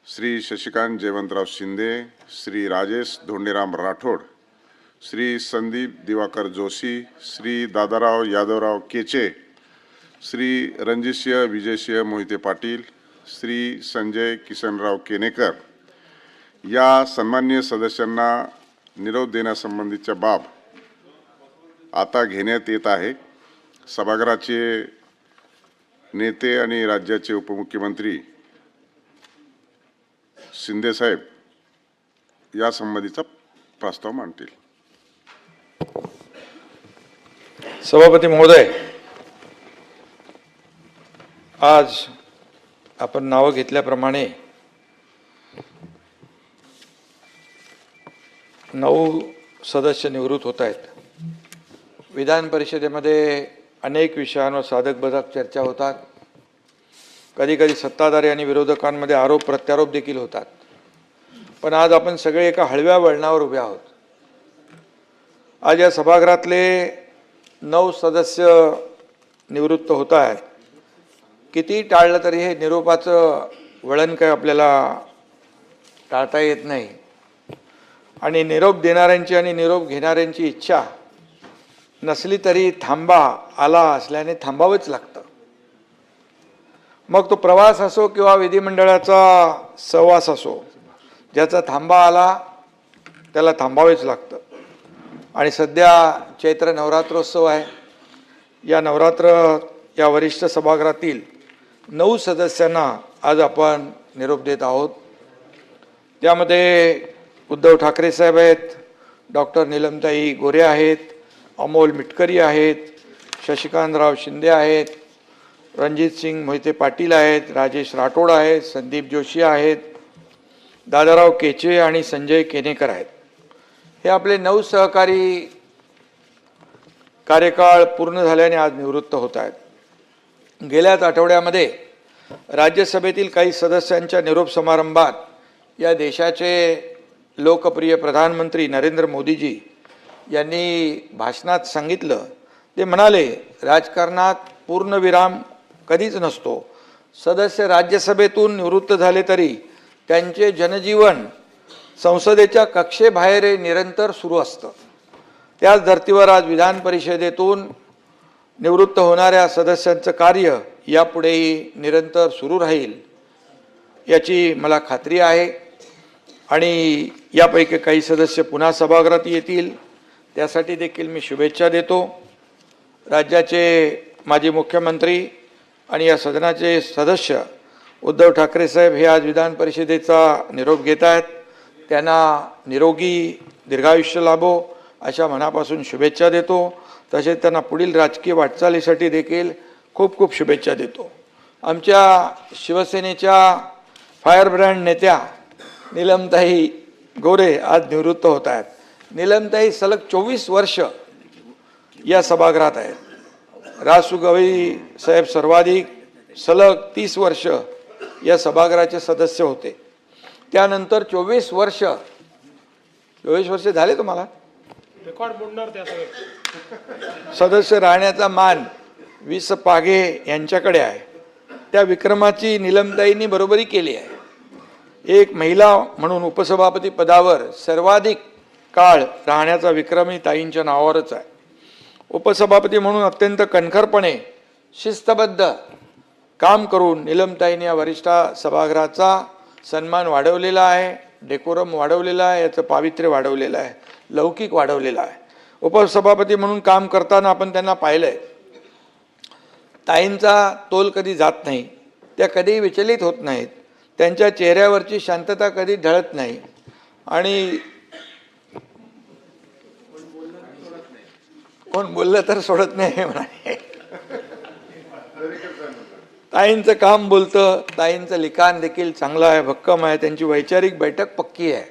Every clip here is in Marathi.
श्री शशिकांत जयवंतराव शिंदे, श्री राजेश धोंडेराम राठोड, श्री संदीप दिवाकर जोशी, श्री दादाराव यादवराव केचे, श्री रणजितसिंह विजयसिंह मोहिते पाटील, श्री संजय किसनराव केनेकर या सन्माननीय सदस्यांना निरोप देण्यासंबंधीच्या बाब आता घेण्यात येत आहे। सभागृहाचे नेते आणि राज्याचे उपमुख्यमंत्री शिंदे साहेब या संबंधीचा प्रस्ताव मांडतील। सभापती महोदय, आज आपण नाव घेतल्याप्रमाणे 9 सदस्य निवृत्त होत आहेत। विधान परिषदेमध्ये अनेक विषयांवर साधक बाधक चर्चा होतात। कधी कधी सत्ताधारी आणि विरोधकांमध्ये आरोप प्रत्यारोप देखील होतात। पण आज आपण सगळे एका हळव्या वळणावर उभे आहोत। आज या सभागृहातले 9 सदस्य निवृत्त होत आहेत। किती टाळलं तरी हे निरोपाचं वळण काही आपल्याला टाळता येत नाही आणि निरोप देणाऱ्यांची आणि निरोप घेणाऱ्यांची इच्छा नसली तरी थांबा आला असल्याने थांबावंच लागतं। मग तो प्रवास असो किंवा विधिमंडळाचा सहवास असो, ज्याचा थांबा आला त्याला थांबावेच लागतं। आणि सध्या चैत्र नवरात्रोत्सव आहे। या वरिष्ठ सभागृहातील 9 सदस्यांना आज आपण निरोप देत आहोत। त्यामध्ये उद्धव ठाकरे साहेब आहेत, डॉक्टर नीलमताई गोरे आहेत, अमोल मिटकरी आहेत, शशिकांतराव शिंदे आहेत, रणजितसिंह मोहिते पाटील आहेत, राजेश राठोड आहेत, संदीप जोशी आहेत, दादाराव केचे आणि संजय केनेकर आहेत। हे आपले 9 सहकारी कार्यकाळ पूर्ण झाल्याने आज निवृत्त होत आहेत। गेल्याच आठवड्यामध्ये राज्यसभेतील काही सदस्यांच्या निरोप समारंभात या देशाचे लोकप्रिय प्रधानमंत्री नरेंद्र मोदीजी यांनी भाषणात सांगितलं, ते म्हणाले, राजकारणात पूर्णविराम कधीच नसतो। सदस्य राज्यसभेतून निवृत्त झाले तरी त्यांचे जनजीवन संसदेच्या कक्षेबाहेर निरंतर सुरू असतं। त्याच धर्तीवर आज विधान परिषदेतून निवृत्त होणाऱ्या सदस्यांचं कार्य यापुढेही निरंतर सुरू राहील याची मला खात्री आहे। आणि यापैकी काही सदस्य पुन्हा सभागृहात येतील, त्यासाठी देखील मी शुभेच्छा देतो। राज्याचे माजी मुख्यमंत्री आणि या सदनाचे सदस्य उद्धव ठाकरे साहेब हे आज विधान परिषदेचा निरोप घेत आहेत। त्यांना निरोगी दीर्घायुष्य लाभो अशा मनापासून शुभेच्छा देतो। तसेच त्यांना पुढील राजकीय वाटचालीसाठी देखील खूप खूप शुभेच्छा देतो। आमच्या शिवसेनेच्या फायरब्रँड नेत्या नीलमताई गोरे आज निवृत्त होत आहेत। नीलमताई सलग 24 वर्ष या सभागृहात आहेत। रासू गवई साहेब सर्वाधिक सलग 30 वर्ष या सभागृहाचे सदस्य होते। त्यानंतर 24 वर्ष झाले तुम्हाला रेकॉर्ड मोडणार त्या सदस्य राहण्याचा मान विस पागे यांच्याकडे आहे। त्या विक्रमाची नीलमताईंनी बरोबरी केली आहे। एक महिला म्हणून उपसभापती पदावर सर्वाधिक काळ राहण्याचा विक्रमही ताईंच्या नावावरच आहे। उपसभापती म्हणून अत्यंत कणखरपणे शिस्तबद्ध काम करून नीलमताईंनी या वरिष्ठ सभागृहाचा सन्मान वाढवलेला आहे, डेकोरम वाढवलेला आहे, याचं पावित्र्य वाढवलेलं आहे, लौकिक वाढवलेला आहे। उपसभापती म्हणून काम करताना आपण त्यांना पाहिलंय, ताईंचा तोल कधी जात नाही, त्या कधीही विचलित होत नाहीत, त्यांच्या चेहऱ्यावरची शांतता कधी ढळत नाही आणि कोण बोललं तर सोडत नाही म्हणाले। ताईंचं काम बोलतं, ताईंचं लिखाण देखील चांगलं आहे, भक्कम आहे, त्यांची वैचारिक बैठक पक्की आहे,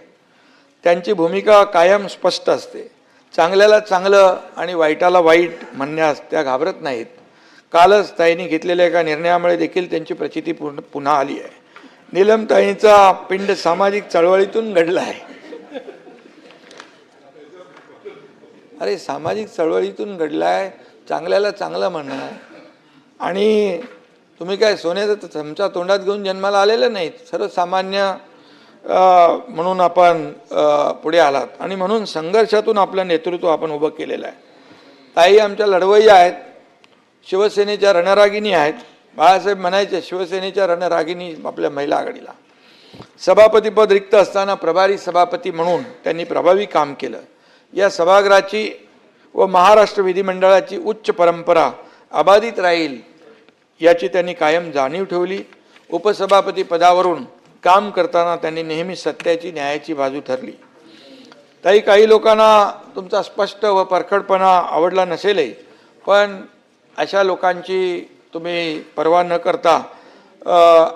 त्यांची भूमिका कायम स्पष्ट असते। चांगल्याला चांगलं आणि वाईटाला वाईट म्हणण्यास त्या घाबरत नाहीत। कालच ताईंनी घेतलेल्या एका निर्णयामुळे देखील त्यांची प्रचिती पुन्हा आली आहे। नीलमताईंचा पिंड सामाजिक चळवळीतून घडला आहे। अरे सामाजिक चळवळीतून घडलाय, चांगल्याला चांगलं म्हणणं आणि तुम्ही काय सोन्याचा चमचा तोंडात घेऊन जन्माला आलेलं नाहीत, सर्वसामान्य म्हणून आपण पुढे आलात आणि म्हणून संघर्षातून आपलं नेतृत्व आपण उभं केलेलं आहे. ताई आमच्या लढवय्या आहेत, शिवसेनेच्या रणरागिणी आहेत. बाळासाहेब म्हणायचे शिवसेनेच्या रणरागिणी आपल्या महिला आघाडीला. सभापतीपद रिक्त असताना प्रभारी सभापती म्हणून त्यांनी प्रभावी काम केलं. या सभागृहाची व महाराष्ट्र विधिमंडळाची उच्च परंपरा अबाधित राहील याची त्यांनी कायम जाणीव ठेवली. उपसभापती पदावरून काम करताना त्यांनी नेहमी सत्याची न्यायाची बाजू ठरली. ताई, काही लोकांना तुमचा स्पष्ट व परखडपणा आवडला नसेलही, पण अशा लोकांची तुम्ही पर्वा न करता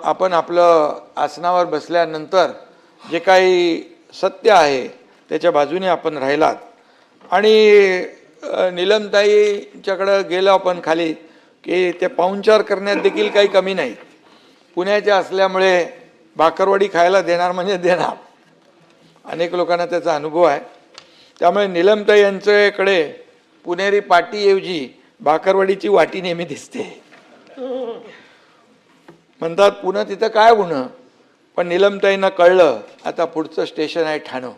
आपण आपलं आसनावर बसल्यानंतर जे काही सत्य आहे त्याच्या बाजूने आपण राहिलात. आणि नीलमताईंच्याकडं गेलो आपण खाली की ते पाहुणचार करण्यात देखील काही कमी नाही. पुण्याच्या असल्यामुळे भाकरवडी खायला देणार म्हणजे देणार. अनेक लोकांना त्याचा अनुभव आहे. त्यामुळे नीलमताई यांच्याकडे पुणेरी पाटीऐवजी भाकरवडीची वाटी नेहमी दिसते. म्हणतात पुणे तिथं काय गुन्हा, पण नीलमताईंना कळलं आता पुढचं स्टेशन आहे ठाणं.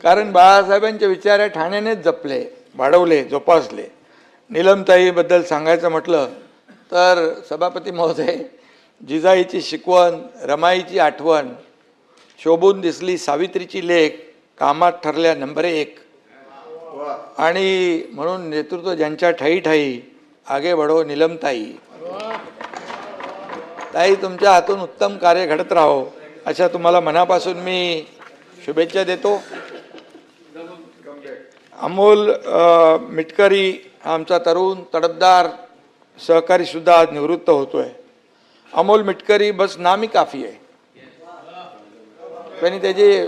कारण बाळासाहेबांचे विचार आहे ठाण्यानेच जपले, वाढवले, जोपासले. नीलमताईबद्दल सांगायचं म्हटलं तर सभापती महोदय, जिजाईची शिकवण, रमाईची आठवण, शोभून दिसली सावित्रीची लेख, कामात ठरल्या नंबर 1. आणि म्हणून नेतृत्व ज्यांच्या ठाई ठाई आगे बढो नीलमताई. ताई, तुमच्या हातून उत्तम कार्य घडत राहो अशा तुम्हाला मनापासून मी शुभेच्छा देतो. अमोल मिटकरी आमचा तरुण तडफदार सहकारी सुद्धा आज निवृत्त होतोय. अमोल मिटकरी बस नामी काफी आहे. त्यांनी त्याचे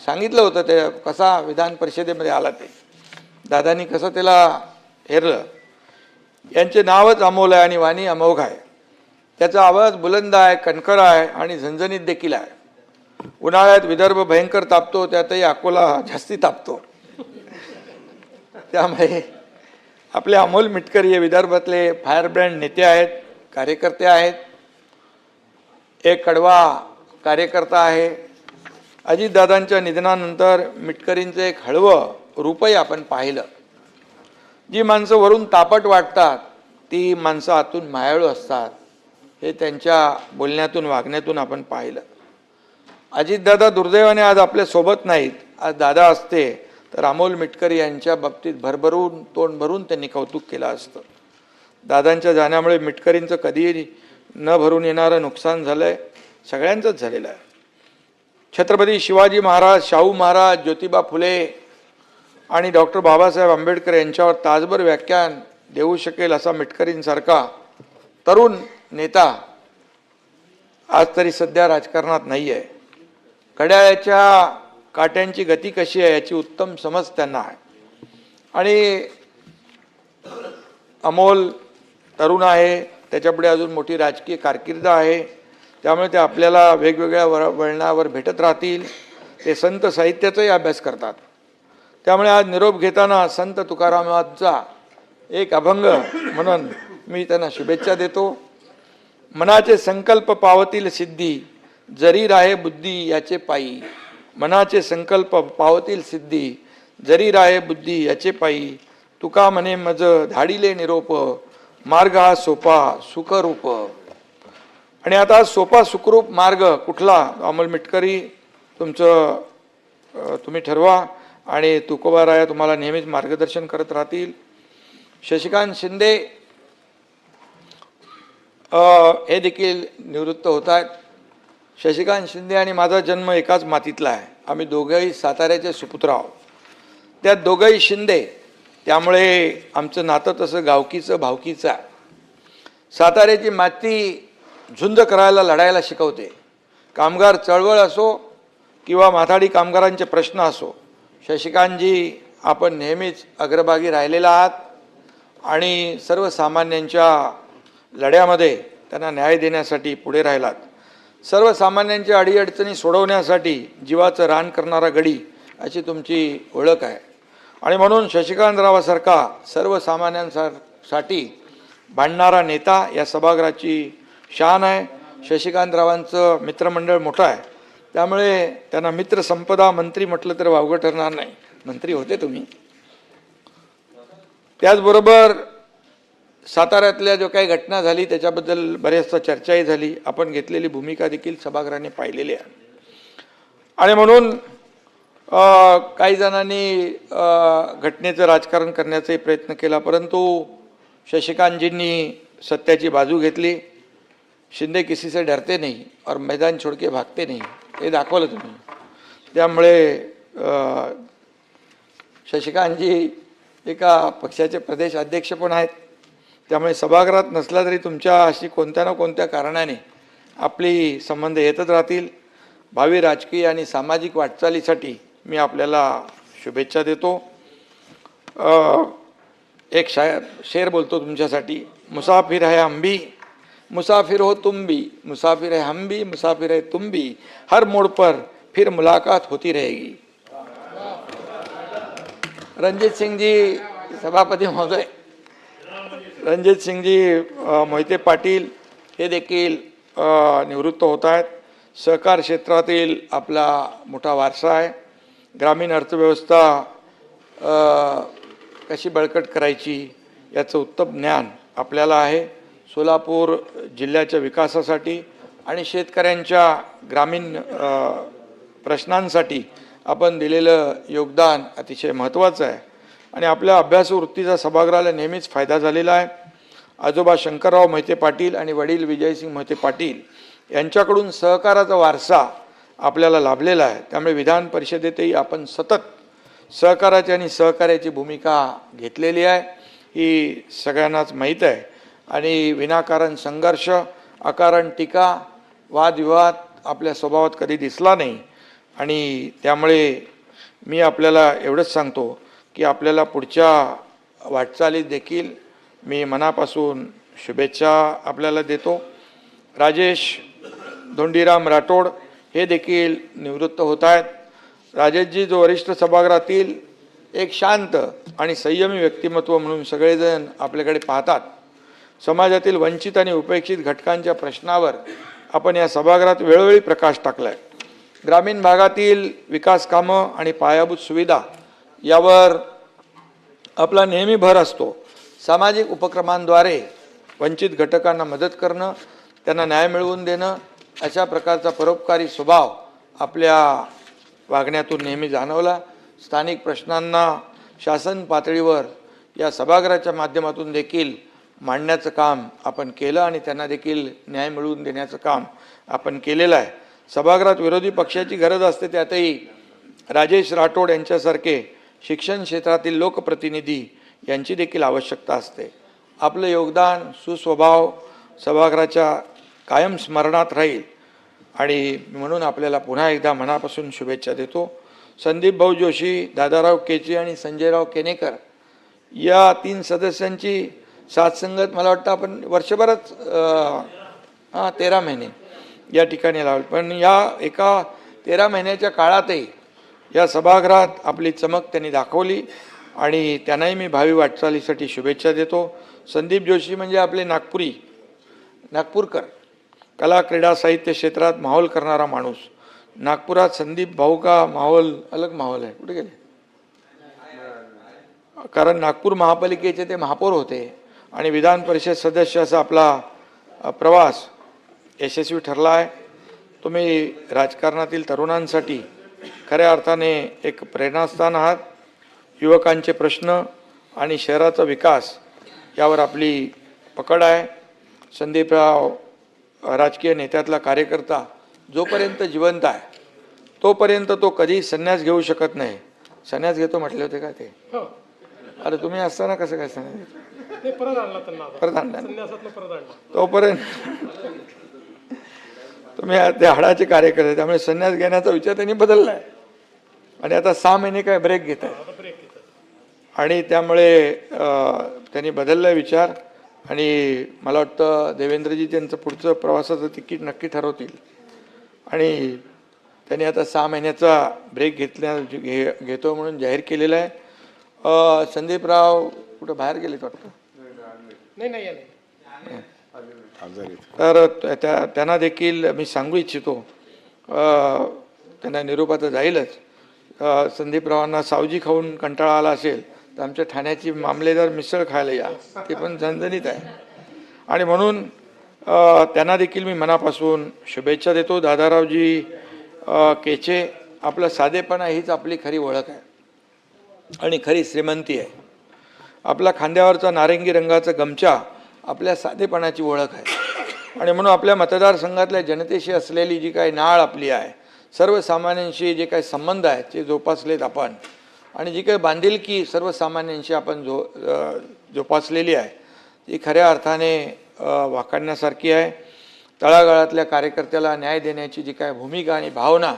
सांगितलं होतं ते कसा विधान परिषदेमध्ये आला, ते दादांनी कसं त्याला हेरलं. यांचे नावच अमोल आहे आणि वाणी अमोघ आहे. त्याचा आवाज बुलंद आहे, कणखर आहे आणि झणझणीत देखील आहे. उन्हाळ्यात विदर्भ भयंकर तापतो, त्यातही अकोला जास्ती तापतो. त्यामुळे आपले अमोल मिटकरी हे विदर्भातले फायरब्रँड नेते आहेत, कार्यकर्ते आहेत. एक कडवा कार्यकर्ता आहे. अजितदादांच्या निधनानंतर मिटकरींचं एक हळवं रूपही आपण पाहिलं. जी माणसं वरून तापट वाटतात ती माणसं आतून मायाळू असतात, हे त्यांच्या बोलण्यातून वागण्यातून आपण पाहिलं. अजितदादा दुर्दैवाने आज आपल्या सोबत नाहीत. आज दादा असते तर अमोल मिटकरी यांच्या बाबतीत भरभरून तोंड भरून त्यांनी कौतुक केलं असतं. दादांच्या जाण्यामुळे मिटकरींचं कधीही न भरून येणारं नुकसान झालंय, सगळ्यांचंच झालेलं आहे. छत्रपती शिवाजी महाराज, शाहू महाराज, ज्योतिबा फुले आणि डॉक्टर बाबासाहेब आंबेडकर यांच्यावर तासभर व्याख्यान देऊ शकेल असा मिटकरींसारखा तरुण नेता आज तरी सध्या राजकारणात नाही आहे. घड्याळाच्या काट्यांची गती कशी आहे याची उत्तम समज त्यांना आहे. आणि अमोल तरुण आहे, त्याच्यापुढे अजून मोठी राजकीय कारकीर्द आहे. त्यामुळे ते आपल्याला वेगवेगळ्या वळणावर भेटत राहतील. ते संत साहित्याचाही अभ्यास करतात. त्यामुळे आज निरोप घेताना संत तुकारामांचा एक अभंग म्हणून मी त्यांना शुभेच्छा देतो. मनाचे संकल्प पावतील सिद्धी, जरी राहे बुद्धी याचे पायी. मनाचे संकल्प पावतील सिद्धी, जरी राहे बुद्धी याचे पायी. तुका म्हणे मज धाडिले निरोप, मार्ग हा सोपा सुखरूप. आणि आता सोपा सुखरूप मार्ग कुठला, अमोल मिटकरी तुम्ही ठरवा आणि तुकोबाराया तुम्हाला नेहमीच मार्गदर्शन करत राहतील. शशिकांत शिंदे हे देखील निवृत्त होत आहेत. शशिकांत शिंदे आणि माझा जन्म एकाच मातीतला आहे. आम्ही दोघंही साताऱ्याचे सुपुत्र आहोत. त्यात दोघंही शिंदे, त्यामुळे आमचं नातं तसं गावकीचं भावकीचं आहे. साताऱ्याची माती झुंज करायला, लढायला शिकवते. कामगार चळवळ असो किंवा माथाडी कामगारांचे प्रश्न असो, शशिकांतजी आपण नेहमीच अग्रभागी राहिलेला आहात आणि सर्वसामान्यांच्या लढ्यामध्ये त्यांना न्याय देण्यासाठी पुढे राहिलात. सर्वसामान्यांच्या अडीअडचणी सोडवण्यासाठी जीवाचं रान करणारा गडी अशी तुमची ओळख आहे. आणि म्हणून शशिकांतरावासारखा सर्वसामान्यांसाठी भांडणारा नेता या सभागृहाची शान आहे. शशिकांतरावांचं मित्रमंडळ मोठं आहे, त्यामुळे त्यांना मित्र संपदा मंत्री म्हटलं तर वावगं ठरणार नाही. मंत्री होते तुम्ही. त्याचबरोबर साताऱ्यातल्या जो काही घटना झाली त्याच्याबद्दल बऱ्याचदा चर्चाही झाली. आपण घेतलेली भूमिका देखील सभागृहाने पाहिलेली आहे. आणि म्हणून काही जणांनी घटनेचं राजकारण करण्याचाही प्रयत्न केला, परंतु शशिकांतजींनी सत्याची बाजू घेतली. शिंदे किसी से डरते नहीं और मैदान छोड़ के भागते नहीं हे दाखवलं तुम्ही. त्यामुळे शशिकांतजी एका पक्षाचे प्रदेश अध्यक्ष पण आहेत. त्यामुळे सभागृहात नसला तरी तुमच्या अशी कोणत्या ना कोणत्या कारणाने आपली संबंध येतच राहतील. भावी राजकीय आणि सामाजिक वाटचालीसाठी मी आपल्याला शुभेच्छा देतो. एक शेर बोलतो तुमच्यासाठी. मुसाफिर है हम भी, मुसाफिर हो तुम भी, मुसाफिर है हम भी, मुसाफिर है तुम भी, हर मोड़ पर फिर मुलाकात होती रहेगी. रणजित सिंगजी सभापती महोदय, रणजित सिंगजी मोहिते पाटील हे देखील निवृत्त होत आहेत. सहकार क्षेत्रातील आपला मोठा वारसा आहे. ग्रामीण अर्थव्यवस्था कशी बळकट करायची याचं उत्तम ज्ञान आपल्याला आहे. सोलापूर जिल्ह्याच्या विकासासाठी आणि शेतकऱ्यांच्या ग्रामीण प्रश्नांसाठी आपण दिलेलं योगदान अतिशय महत्त्वाचं आहे आणि आपल्या अभ्यासू वृत्तीचा सभागृहाला नेहमीच फायदा झालेला आहे. आजोबा शंकरराव मोहिते पाटील आणि वडील विजयसिंग मोहिते पाटील यांच्याकडून सहकाराचा वारसा आपल्याला लाभलेला आहे. त्यामुळे विधान परिषदेतही आपण सतत सहकाराची आणि सहकार्याची भूमिका घेतलेली आहे, ही सगळ्यांनाच माहीत आहे. आणि विनाकारण संघर्ष, अकारण टीका, वादविवाद आपल्या स्वभावात कधी दिसला नाही. आणि त्यामुळे मी आपल्याला एवढंच सांगतो की आपल्याला पुढच्या वाटचालीत देखील मी मनापासून शुभेच्छा आपल्याला देतो. राजेश धोंडीराम राठोड हे देखील निवृत्त होत आहेत. राजेशजी जो वरिष्ठ सभागृहातील एक शांत आणि संयमी व्यक्तिमत्व म्हणून सगळेजण आपल्याकडे पाहतात. समाजातील वंचित आणि उपेक्षित घटकांच्या प्रश्नावर आपण या सभागृहात वेळोवेळी प्रकाश टाकला आहे. ग्रामीण भागातील विकास कामं आणि पायाभूत सुविधा यावर आपला नेहमी भर असतो. सामाजिक उपक्रमांद्वारे वंचित घटकांना मदत करणं, त्यांना न्याय मिळवून देणं, अशा प्रकारचा परोपकारी स्वभाव आपल्या वागण्यातून नेहमी जाणवला. स्थानिक प्रश्नांना शासन पातळीवर या सभागृहाच्या माध्यमातून देखील मांडण्याचं काम आपण केलं आणि त्यांना देखील न्याय मिळवून देण्याचं काम आपण केलेलं आहे. सभागृहात विरोधी पक्षाची गरज असते, त्यातही राजेश राठोड यांच्यासारखे शिक्षण क्षेत्रातील लोकप्रतिनिधी यांची देखील आवश्यकता असते. आपलं योगदान, सुस्वभाव सभागृहाच्या कायम स्मरणात राहील आणि म्हणून आपल्याला पुन्हा एकदा मनापासून शुभेच्छा देतो. संदीप भाऊ जोशी, दादाराव केची आणि संजयराव केनेकर या 3 सदस्यांची साथसंगत मला वाटतं आपण वर्षभरात 13 महिने या ठिकाणी लावली. पण या एका 13 महिन्याच्या काळातही या सभागृहात आपली चमक त्यांनी दाखवली आणि त्यांनाही मी भावी वाटचालीसाठी शुभेच्छा देतो. संदीप जोशी म्हणजे आपले नागपूरकर, कला क्रीडा साहित्य क्षेत्रात माहोल करणारा माणूस. नागपुरात संदीप भाऊ का माहोल अलग माहोल आहे. कुठे गेले? कारण नागपूर महापालिकेचे ते महापौर होते आणि विधान परिषद सदस्य असा आपला प्रवास यशस्वी ठरला आहे. तुम्ही राजकारणातील तरुणांसाठी खऱ्या अर्थाने एक प्रेरणास्थान आहात. युवकांचे प्रश्न आणि शहराचा विकास यावर आपली पकड आहे. संदीपराव राजकीय नेत्यातला कार्यकर्ता जोपर्यंत जिवंत आहे तोपर्यंत तो कधी संन्यास घेऊ शकत नाही. संन्यास घेतो म्हटले होते का ते? अरे तुम्ही असताना कसं काय संन्यास? परत आणला तोपर्यंत तुम्ही ते हाडाचे कार्यकर्ते, त्यामुळे संन्यास घेण्याचा विचार त्यांनी बदलला आहे आणि आता 6 महिने काय ब्रेक घेत आहे आणि त्यामुळे त्यांनी बदलला विचार. आणि मला वाटतं देवेंद्रजी त्यांचं पुढचं प्रवासाचं तिकीट नक्की ठरवतील आणि त्यांनी आता 6 महिन्याचा ब्रेक घेतो म्हणून जाहीर केलेला आहे. संदीपराव कुठं बाहेर गेलेत वाटतं. नाही नाही या नाही. आजारी. तर त्यांना देखील मी सांगू इच्छितो, त्यांना निरोप आता जाईलच. संदीपरावांना सावजी खाऊन कंटाळा आला असेल तर आमच्या ठाण्याची मामलेदार मिसळ खायला या, ते पण झणझणीत आहे. आणि म्हणून त्यांना देखील मी मनापासून शुभेच्छा देतो. दादारावजी केचे, आपलं साधेपणा हीच आपली खरी ओळख आहे आणि खरी श्रीमंती आहे. आपला खांद्यावरचा नारंगी रंगाचा गमछा आपल्या साधेपणाची ओळख आहे. आणि म्हणून आपल्या मतदारसंघातल्या जनतेशी असलेली जी काही नाळ आपली आहे, सर्वसामान्यांशी जे काही संबंध आहेत ते जोपासलेत आपण, आणि जी काही बांधिलकी सर्वसामान्यांशी आपण जोपासलेली आहे ती खऱ्या अर्थाने वाखाणण्यासारखी आहे. तळागाळातल्या कार्यकर्त्याला न्याय देण्याची जी काय भूमिका आणि भावना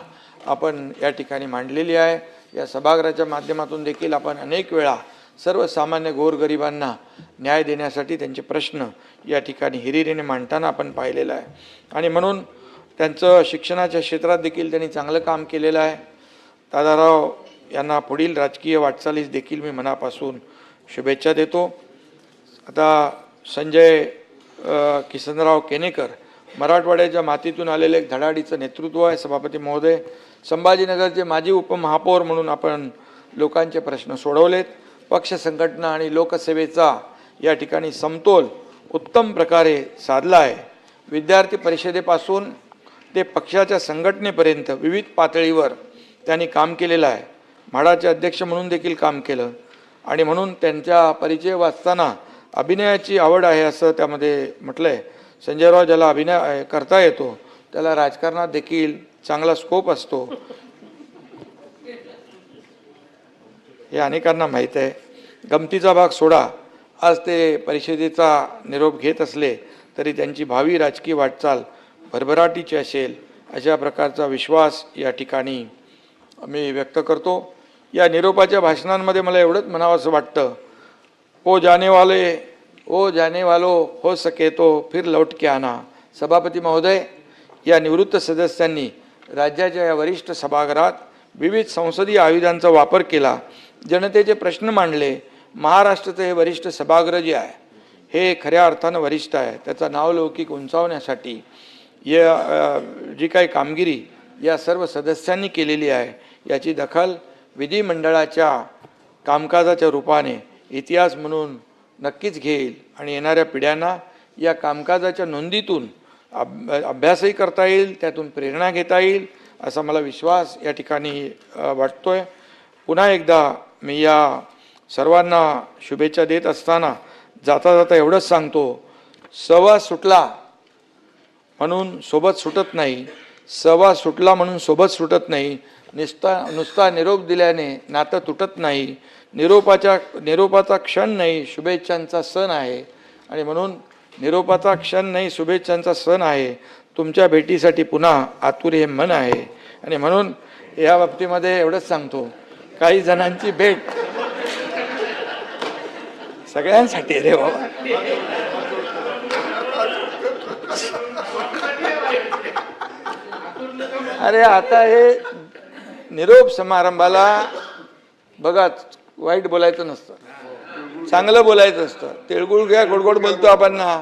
आपण या ठिकाणी मांडलेली आहे. या सभागृहाच्या माध्यमातून देखील आपण अनेक वेळा सर्वसामान्य गोरगरिबांना न्याय देण्यासाठी त्यांचे प्रश्न या ठिकाणी हिरिरीने मांडताना आपण पाहिलेलं आहे. आणि म्हणून त्यांचं शिक्षणाच्या क्षेत्रात देखील त्यांनी चांगलं काम केलेलं आहे. दादाराव यांना पुढील राजकीय वाटचालीस देखील मी मनापासून शुभेच्छा देतो. आता संजय किसनराव केनेकर, मराठवाड्याच्या मातीतून आलेले एक धडाडीचं नेतृत्व आहे. सभापती महोदय, संभाजीनगरचे माजी उपमहापौर म्हणून आपण लोकांचे प्रश्न सोडवलेत. पक्ष संघटना आणि लोकसेवेचा या ठिकाणी समतोल उत्तम प्रकारे साधला आहे. विद्यार्थी परिषदेपासून ते पक्षाच्या संघटनेपर्यंत विविध पातळीवर त्यांनी काम केलेलं आहे. म्हाडाचे अध्यक्ष म्हणून देखील काम केलं. आणि म्हणून त्यांच्या परिचय वाचताना अभिनयाची आवड आहे असं त्यामध्ये म्हटलं आहे. संजयराव ज्याला अभिनय करता येतो त्याला राजकारणात देखील चांगला स्कोप असतो हे अनेकांना माहीत आहे. गमतीचा भाग सोडा, आज ते परिषदेचा निरोप घेत असले तरी त्यांची भावी राजकीय वाटचाल भरभराटीची असेल अशा प्रकारचा विश्वास या ठिकाणी मी व्यक्त करतो. या निरोपाच्या भाषणांमध्ये मला एवढंच म्हणावंसं वाटतं, ओ जाने वालो हो सके तो फिर लौट के आना. सभापती महोदय, या निवृत्त सदस्यांनी राज्याच्या या वरिष्ठ सभागृहात विविध संसदीय आयुधांचा वापर केला, जनतेचे प्रश्न मांडले. महाराष्ट्राचं हे वरिष्ठ सभागृह जे आहे हे खऱ्या अर्थानं वरिष्ठ आहे. त्याचा नावलौकिक उंचावण्यासाठी या जी काही कामगिरी या सर्व सदस्यांनी केलेली आहे याची दखल विधिमंडळाच्या कामकाजाच्या रूपाने इतिहास म्हणून नक्कीच घेईल. आणि येणाऱ्या पिढ्यांना या कामकाजाच्या नोंदीतून अभ्यासही करता येईल, त्यातून प्रेरणा घेता येईल असा मला विश्वास या ठिकाणी वाटतोय. पुन्हा एकदा मी या सर्वांना शुभेच्छा देत असताना जाता जाता एवढंच सांगतो, सहवास सुटला म्हणून सोबत सुटत नाही, सहवास सुटला म्हणून सोबत सुटत नाही. नुसता निरोप दिल्याने नातं तुटत नाही. निरोपाचा क्षण नाही, शुभेच्छांचा सण आहे. आणि म्हणून निरोपाचा क्षण नाही, शुभेच्छांचा सण आहे. तुमच्या भेटीसाठी पुन्हा आतुर हे मन आहे. आणि म्हणून या बाबतीमध्ये एवढंच सांगतो, काही जणांची भेट सगळ्यांसाठी रे बाबा. अरे आता हे निरोप समारंभाला बघा, वाईट बोलायचं नसतं, चांगलं बोलायचं असतं. तिळगुळ घ्या, गोडगोड बोलतो आपण ना,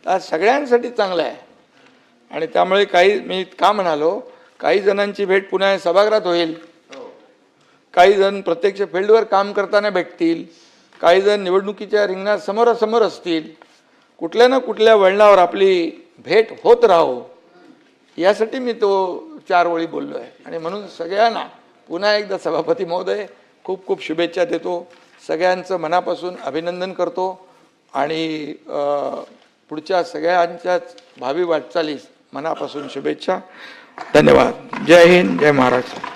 तर सगळ्यांसाठी चांगलं आहे. आणि त्यामुळे काही मी का म्हणालो, काही जणांची भेट पुन्हा सभागृहात होईल. काही जण प्रत्यक्ष फील्डवर काम करताना भेटतील, काही जण निवडणुकीच्या रिंगणात समोरासमोर असतील. कुठल्या ना कुठल्या वळणावर आपली भेट होत राहो यासाठी मी तो 4 ओळी बोललो आहे. आणि म्हणून सगळ्यांना पुन्हा एकदा सभापती महोदय खूप खूप शुभेच्छा देतो. सगळ्यांचं मनापासून अभिनंदन करतो आणि पुढच्या सगळ्यांच्याच भावी वाटचालीस मनापासून शुभेच्छा. धन्यवाद. जय हिंद, जय महाराष्ट्र.